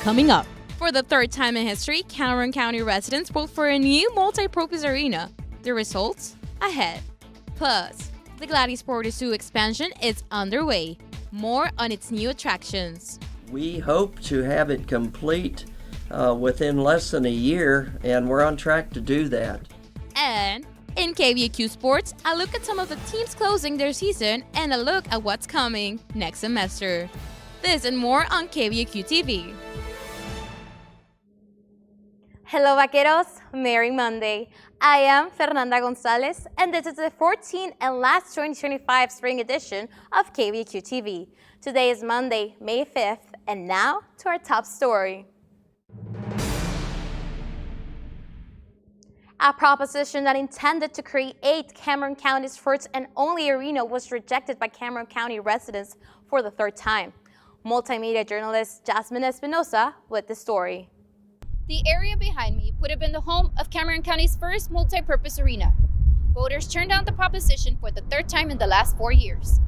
coming up. For the third time in history, Cameron County residents vote for a new multi-purpose arena. The results? Ahead. Plus, the Gladys Porter Zoo expansion is underway. More on its new attractions. We hope to have it complete within less than a year, and we're on track to do that. And in KVAQ Sports, a look at some of the teams closing their season and a look at what's coming next semester. This and more on KVAQ-TV. Hello, vaqueros. Merry Monday. I am Fernanda Gonzalez, and this is the 14th and last 2025 spring edition of KVAQ-TV. Today is Monday, May 5th, and now to our top story. A proposition that intended to create Cameron County's first and only arena was rejected by Cameron County residents for the third time. Multimedia journalist Jasmine Espinosa with the story. The area behind me would have been the home of Cameron County's first multi-purpose arena. Voters turned down the proposition for the third time in the last 4 years.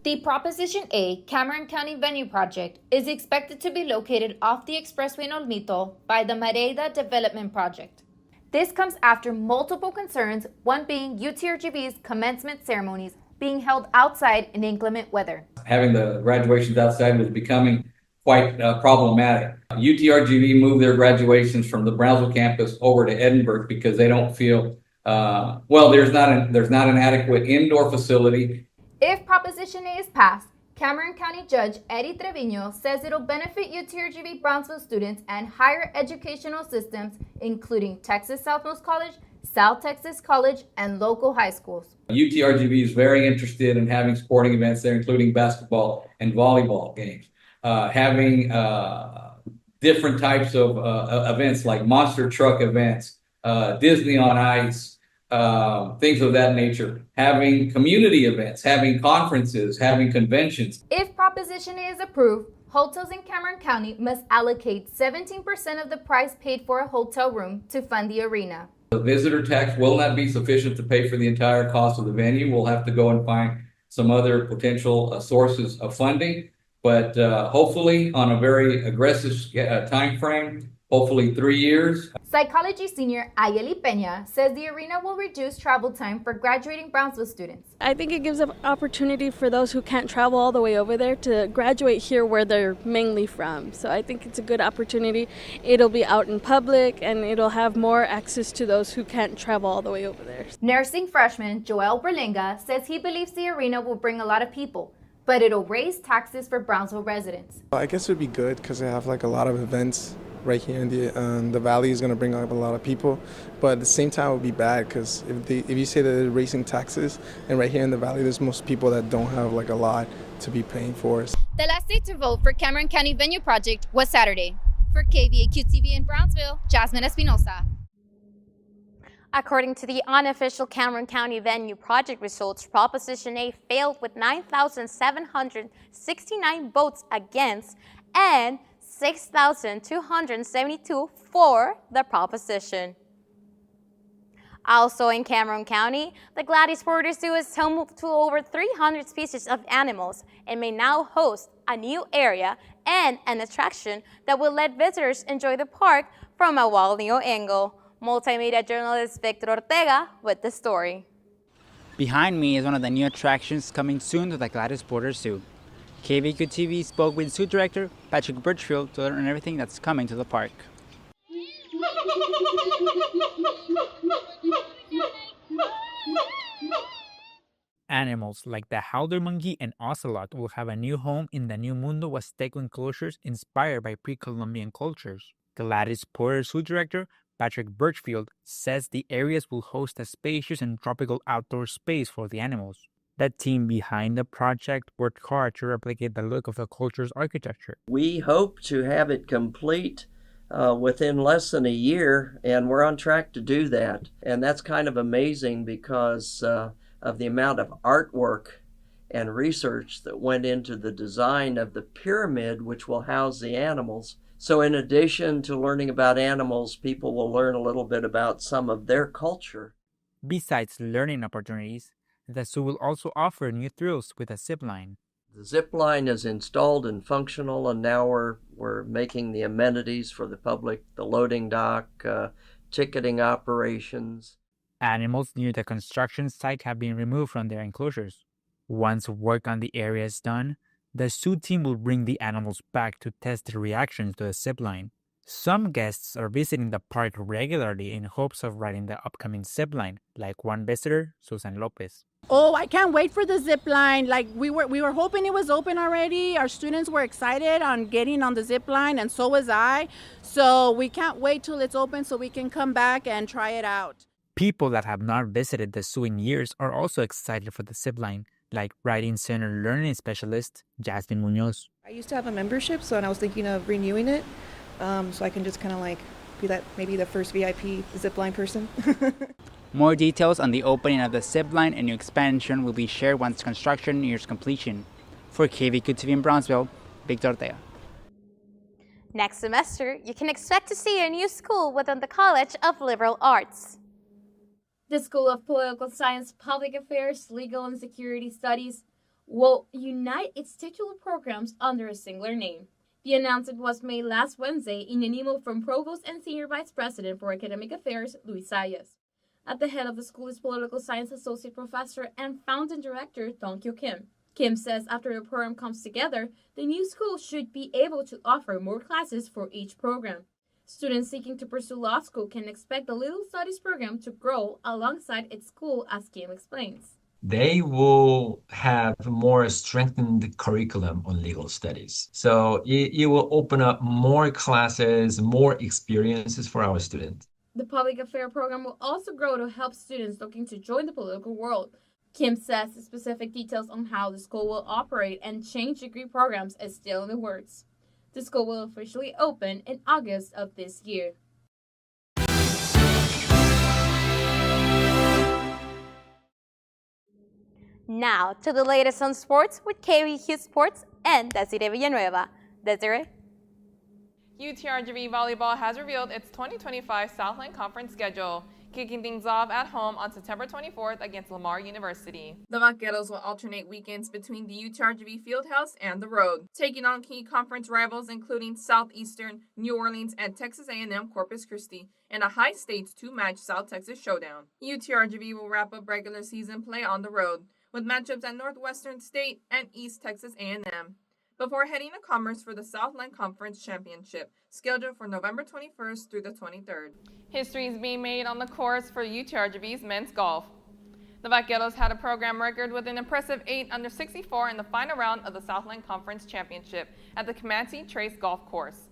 The Proposition A Cameron County Venue Project is expected to be located off the expressway in Olmito by the Mareida Development Project. This comes after multiple concerns, one being UTRGV's commencement ceremonies being held outside in inclement weather. Having the graduations outside was becoming quite problematic. UTRGV moved their graduations from the Brownsville campus over to Edinburgh because they don't feel, there's not an adequate indoor facility. If Proposition A is passed, Cameron County Judge Eddie Trevino says it'll benefit UTRGV Brownsville students and higher educational systems, including Texas Southmost College, South Texas College, and local high schools. UTRGV is very interested in having sporting events there, including basketball and volleyball games. Having different types of events like monster truck events, Disney on Ice, things of that nature. Having community events, having conferences, having conventions. If Proposition A is approved, hotels in Cameron County must allocate 17% of the price paid for a hotel room to fund the arena. The visitor tax will not be sufficient to pay for the entire cost of the venue. We'll have to go and find some other potential sources of funding. But hopefully on a very aggressive time frame, hopefully 3 years. Psychology senior Ayeli Peña says the arena will reduce travel time for graduating Brownsville students. I think it gives an opportunity for those who can't travel all the way over there to graduate here where they're mainly from. So I think it's a good opportunity. It'll be out in public and it'll have more access to those who can't travel all the way over there. Nursing freshman Joel Berlinga says he believes the arena will bring a lot of people, but it'll raise taxes for Brownsville residents. I guess it would be good because they have like a lot of events right here in the valley is going to bring up a lot of people, but at the same time it would be bad because if you say that they're raising taxes and right here in the valley there's most people that don't have like a lot to be paying for. The last day to vote for Cameron County Venue Project was Saturday. For KVAQ-TV in Brownsville, Jasmine Espinosa. According to the unofficial Cameron County Venue Project results, Proposition A failed with 9,769 votes against and 6,272 for the proposition. Also in Cameron County, the Gladys Porter Zoo is home to over 300 species of animals and may now host a new area and an attraction that will let visitors enjoy the park from a wild new angle. Multimedia journalist Victor Ortega with the story. Behind me is one of the new attractions coming soon to the Gladys Porter Zoo. KVAQ-TV spoke with Zoo Director Patrick Birchfield to learn everything that's coming to the park. Animals like the howler monkey and ocelot will have a new home in the new Mundo Huasteco enclosures inspired by pre-Columbian cultures. Gladys Porter Zoo Director Patrick Birchfield says the areas will host a spacious and tropical outdoor space for the animals. The team behind the project worked hard to replicate the look of the culture's architecture. We hope to have it complete within less than a year, and we're on track to do that. And that's kind of amazing because of the amount of artwork and research that went into the design of the pyramid, which will house the animals. So in addition to learning about animals, people will learn a little bit about some of their culture. Besides learning opportunities, the zoo will also offer new thrills with a zip line. The zip line is installed and functional, and now we're making the amenities for the public, the loading dock, ticketing operations. Animals near the construction site have been removed from their enclosures. Once work on the area is done, the zoo team will bring the animals back to test their reactions to the zip line. Some guests are visiting the park regularly in hopes of riding the upcoming zip line, like one visitor, Susan Lopez. Oh, I can't wait for the zip line. Like we were hoping it was open already. Our students were excited on getting on the zip line, and so was I. So we can't wait till it's open so we can come back and try it out. People that have not visited the zoo in years are also excited for the zip line, like riding center learning specialist Jasmine Munoz. I used to have a membership, so I was thinking of renewing it, so I can just kind of like be that maybe the first VIP zipline person. More details on the opening of the zipline and new expansion will be shared once construction nears completion. For KVAQ-TV in Brownsville, Victor Ortega. Next semester, you can expect to see a new school within the College of Liberal Arts. The School of Political Science, Public Affairs, Legal and Security Studies will unite its titular programs under a singular name. The announcement was made last Wednesday in an email from Provost and Senior Vice President for Academic Affairs, Luis Sayas. At the head of the school is Political Science Associate Professor and Founding Director Dong-Kyo Kim. Kim says after the program comes together, the new school should be able to offer more classes for each program. Students seeking to pursue law school can expect the Legal Studies program to grow alongside its school, as Kim explains. They will have more strengthened curriculum on legal studies. So it will open up more classes, more experiences for our students. The public affairs program will also grow to help students looking to join the political world. Kim says the specific details on how the school will operate and change degree programs is still in the works. The school will officially open in August of this year. Now to the latest on sports with KVAQ Sports and Desiree Villanueva. Desiree? UTRGV Volleyball has revealed its 2025 Southland Conference schedule, kicking things off at home on September 24th against Lamar University. The Vaqueros will alternate weekends between the UTRGV Fieldhouse and the road, taking on key conference rivals including Southeastern, New Orleans, and Texas A&M Corpus Christi in a high-stakes two-match South Texas showdown. UTRGV will wrap up regular season play on the road, with matchups at Northwestern State and East Texas A&M, before heading to Commerce for the Southland Conference Championship, scheduled for November 21st through the 23rd. History is being made on the course for UTRGV's men's golf. The Vaqueros had a program record with an impressive 8 under 64 in the final round of the Southland Conference Championship at the Comanche Trace Golf Course.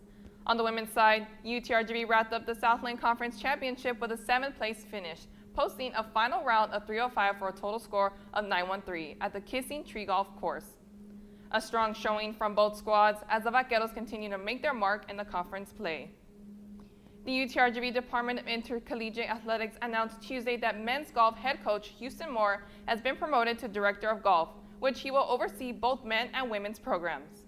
On the women's side, UTRGV wrapped up the Southland Conference Championship with a 7th place finish, posting a final round of 305 for a total score of 913 at the Kissing Tree Golf Course. A strong showing from both squads as the Vaqueros continue to make their mark in the conference play. The UTRGV Department of Intercollegiate Athletics announced Tuesday that men's golf head coach Houston Moore has been promoted to Director of Golf, which he will oversee both men and women's programs.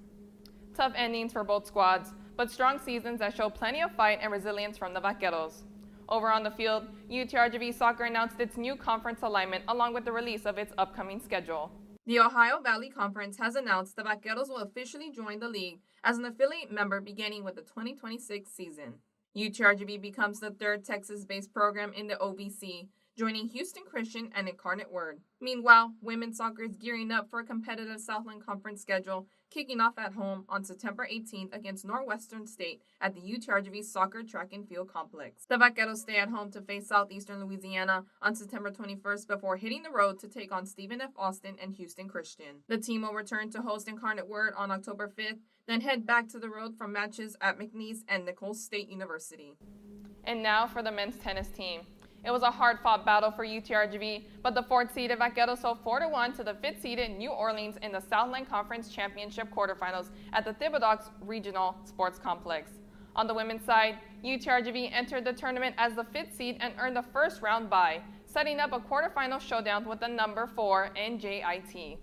Tough endings for both squads, but strong seasons that show plenty of fight and resilience from the Vaqueros. Over on the field, UTRGV Soccer announced its new conference alignment along with the release of its upcoming schedule. The Ohio Valley Conference has announced the Vaqueros will officially join the league as an affiliate member beginning with the 2026 season. UTRGV becomes the third Texas-based program in the OVC, joining Houston Christian and Incarnate Word. Meanwhile, women's soccer is gearing up for a competitive Southland Conference schedule, kicking off at home on September 18th against Northwestern State at the UTRGV Soccer Track and Field Complex. The Vaqueros stay at home to face Southeastern Louisiana on September 21st before hitting the road to take on Stephen F. Austin and Houston Christian. The team will return to host Incarnate Word on October 5th, then head back to the road for matches at McNeese and Nicholls State University. And now for the men's tennis team. It was a hard-fought battle for UTRGV, but the 4th-seeded Vaqueros fell 4-1 to the 5th-seeded New Orleans in the Southland Conference Championship quarterfinals at the Thibodaux Regional Sports Complex. On the women's side, UTRGV entered the tournament as the 5th seed and earned the first round bye, setting up a quarterfinal showdown with the number 4 NJIT.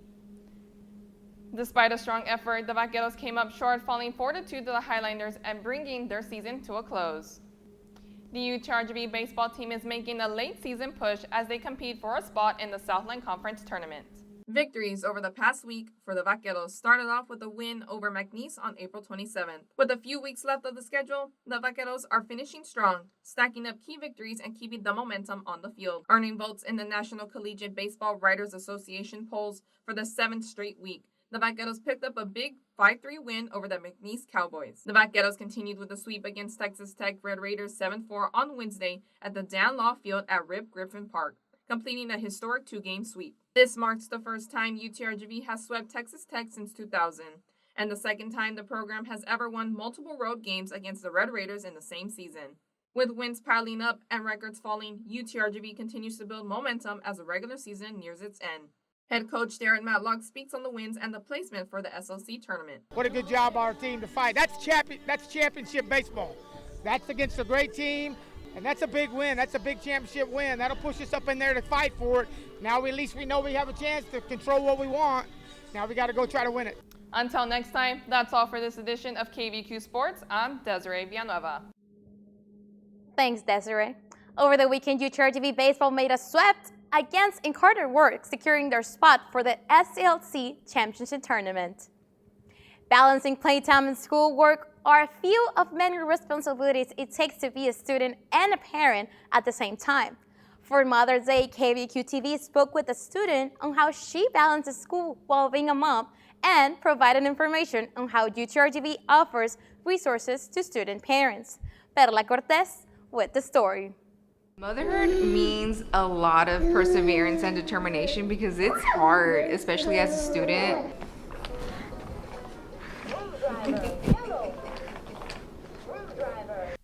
Despite a strong effort, the Vaqueros came up short, falling 4-2 to the Highlanders and bringing their season to a close. The UTRGV baseball team is making a late season push as they compete for a spot in the Southland Conference tournament. Victories over the past week for the Vaqueros started off with a win over McNeese on April 27th. With a few weeks left of the schedule, the Vaqueros are finishing strong, stacking up key victories and keeping the momentum on the field, earning votes in the National Collegiate Baseball Writers Association polls for the 7th straight week. The Vaqueros picked up a big 5-3 win over the McNeese Cowboys. The Vaqueros continued with a sweep against Texas Tech Red Raiders 7-4 on Wednesday at the Dan Law Field at Rip Griffin Park, completing a historic 2-game sweep. This marks the first time UTRGV has swept Texas Tech since 2000, and the second time the program has ever won multiple road games against the Red Raiders in the same season. With wins piling up and records falling, UTRGV continues to build momentum as the regular season nears its end. Head coach Darren Matlock speaks on the wins and the placement for the SLC tournament. What a good job by our team to fight. That's championship baseball. That's against a great team, and that's a big win. That's a big championship win. That'll push us up in there to fight for it. Now at least we know we have a chance to control what we want. Now we got to go try to win it. Until next time, that's all for this edition of KVAQ Sports. I'm Desiree Villanueva. Thanks, Desiree. Over the weekend, UTRGV Baseball made a sweep against Encarter Work, securing their spot for the SLC Championship Tournament. Balancing playtime and schoolwork are a few of many responsibilities it takes to be a student and a parent at the same time. For Mother's Day, KVAQ-TV spoke with a student on how she balances school while being a mom and provided information on how UTRGV offers resources to student parents. Perla Cortez with the story. Motherhood means a lot of perseverance and determination because it's hard, especially as a student.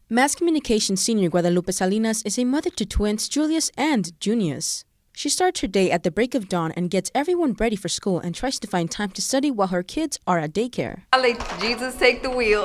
Mass Communication senior Guadalupe Salinas is a mother to twins Julius and Junius. She starts her day at the break of dawn and gets everyone ready for school and tries to find time to study while her kids are at daycare. I let Jesus take the wheel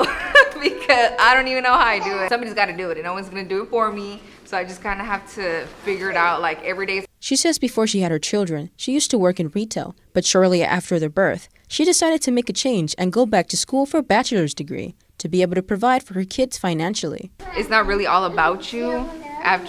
because I don't even know how I do it. Somebody's got to do it and no one's going to do it for me. So I just kind of have to figure it out like every day. She says before she had her children, she used to work in retail, but shortly after their birth, she decided to make a change and go back to school for a bachelor's degree to be able to provide for her kids financially. It's not really all about you.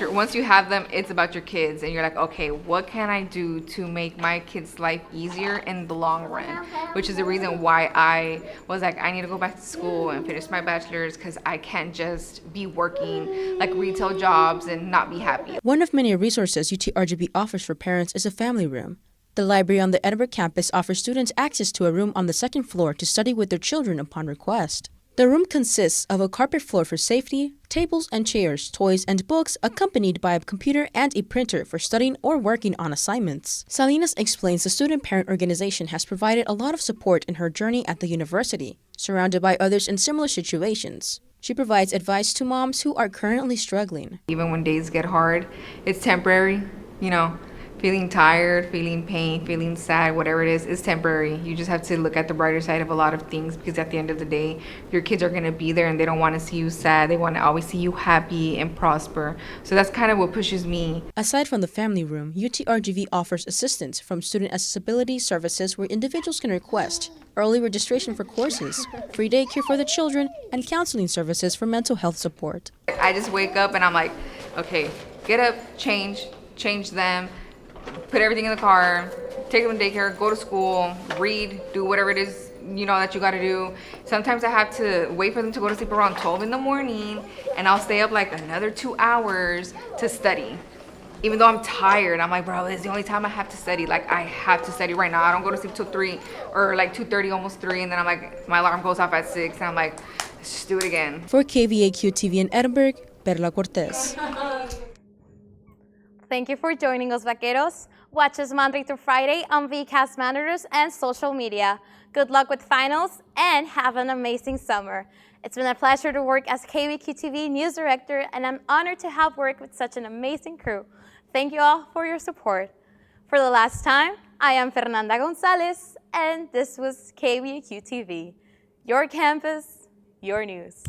Once you have them, it's about your kids and you're like, okay, what can I do to make my kids' life easier in the long run? Which is the reason why I was like, I need to go back to school and finish my bachelor's because I can't just be working like retail jobs and not be happy. One of many resources UTRGV offers for parents is a family room. The library on the Edinburgh campus offers students access to a room on the second floor to study with their children upon request. The room consists of a carpet floor for safety, tables and chairs, toys and books, accompanied by a computer and a printer for studying or working on assignments. Salinas explains the student-parent organization has provided a lot of support in her journey at the university, surrounded by others in similar situations. She provides advice to moms who are currently struggling. Even when days get hard, it's temporary, feeling tired, feeling pain, feeling sad, whatever it is, it's temporary. You just have to look at the brighter side of a lot of things because at the end of the day, your kids are going to be there and they don't want to see you sad. They want to always see you happy and prosper. So that's kind of what pushes me. Aside from the family room, UTRGV offers assistance from student accessibility services where individuals can request early registration for courses, free daycare for the children, and counseling services for mental health support. I just wake up and I'm like, okay, get up, change them, put everything in the car, take them to daycare, go to school, read, do whatever it is, that you got to do. Sometimes I have to wait for them to go to sleep around 12 in the morning, and I'll stay up like another 2 hours to study. Even though I'm tired, I'm like, bro, it's the only time I have to study. Like, I have to study right now. I don't go to sleep till 3 or like 2:30, almost 3, and then I'm like, my alarm goes off at 6, and I'm like, let's just do it again. For KVAQ-TV in Edinburgh, Perla Cortez. Thank you for joining us, Vaqueros. Watch us Monday through Friday on VCast monitors and social media. Good luck with finals and have an amazing summer. It's been a pleasure to work as KVAQ-TV News Director, and I'm honored to have worked with such an amazing crew. Thank you all for your support. For the last time, I am Fernanda Gonzalez, and this was KVAQ-TV. Your campus, your news.